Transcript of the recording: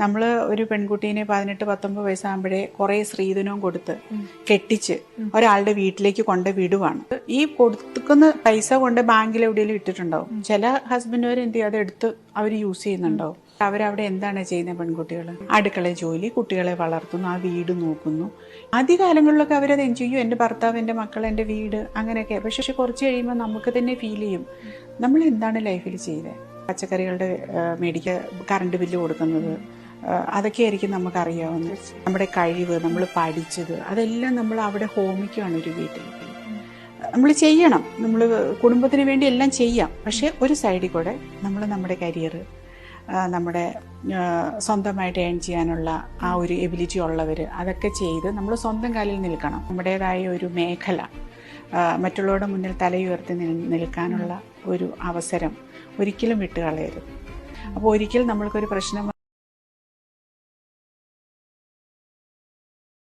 നമ്മൾ ഒരു പെൺകുട്ടീനെ 18-19 വയസ്സാകുമ്പോഴേ കുറേ സ്ത്രീധനവും കൊടുത്ത് കെട്ടിച്ച് ഒരാളുടെ വീട്ടിലേക്ക് കൊണ്ട് വിടുവാണ്. ഈ കൊടുക്കുന്ന പൈസ കൊണ്ട് ബാങ്കിൽ എവിടെയെങ്കിലും ഇട്ടിട്ടുണ്ടാവും. ചില ഹസ്ബൻഡുകാർ എന്ത് ചെയ്യും, അതെടുത്ത് അവർ യൂസ് ചെയ്യുന്നുണ്ടാവും. അവരവിടെ എന്താണ് ചെയ്യുന്നത്? പെൺകുട്ടികൾ അടുക്കള ജോലി, കുട്ടികളെ വളർത്തുന്നു, ആ വീട് നോക്കുന്നു. ആദ്യകാലങ്ങളിലൊക്കെ അവരത് എൻജോയ് ചെയ്യും, എൻ്റെ ഭർത്താവ്, എൻ്റെ മക്കൾ, എൻ്റെ വീട്, അങ്ങനെയൊക്കെ. പക്ഷെ കുറച്ച് കഴിയുമ്പോൾ നമുക്ക് തന്നെ ഫീൽ ചെയ്യും, നമ്മൾ എന്താണ് ലൈഫിൽ ചെയ്തത്. പച്ചക്കറികളുടെ മേടിക്കുക, കറണ്ട് ബില്ല് കൊടുക്കുന്നത്, അതൊക്കെയായിരിക്കും നമുക്കറിയാവുന്നത്. നമ്മുടെ കഴിവ്, നമ്മൾ പഠിച്ചത്, അതെല്ലാം നമ്മൾ അവിടെ ഹോമിക്കുകയാണ് ഒരു വീട്ടിൽ. നമ്മൾ ചെയ്യണം, നമ്മൾ കുടുംബത്തിന് വേണ്ടി എല്ലാം ചെയ്യാം. പക്ഷേ ഒരു സൈഡിൽ കൂടെ നമ്മൾ നമ്മുടെ കരിയർ, നമ്മുടെ സ്വന്തമായിട്ട് ഏൺ ചെയ്യാനുള്ള ആ ഒരു എബിലിറ്റി ഉള്ളവർ അതൊക്കെ ചെയ്ത് നമ്മൾ സ്വന്തം കാലിൽ നിൽക്കണം. നമ്മുടേതായ ഒരു മേഖല, മറ്റുള്ളവരുടെ മുന്നിൽ തലയുയർത്തി നിൽക്കാനുള്ള ഒരു അവസരം ഒരിക്കലും വിട്ടുകളയരുത്. അപ്പോൾ ഒരിക്കൽ നമ്മൾക്കൊരു പ്രശ്നം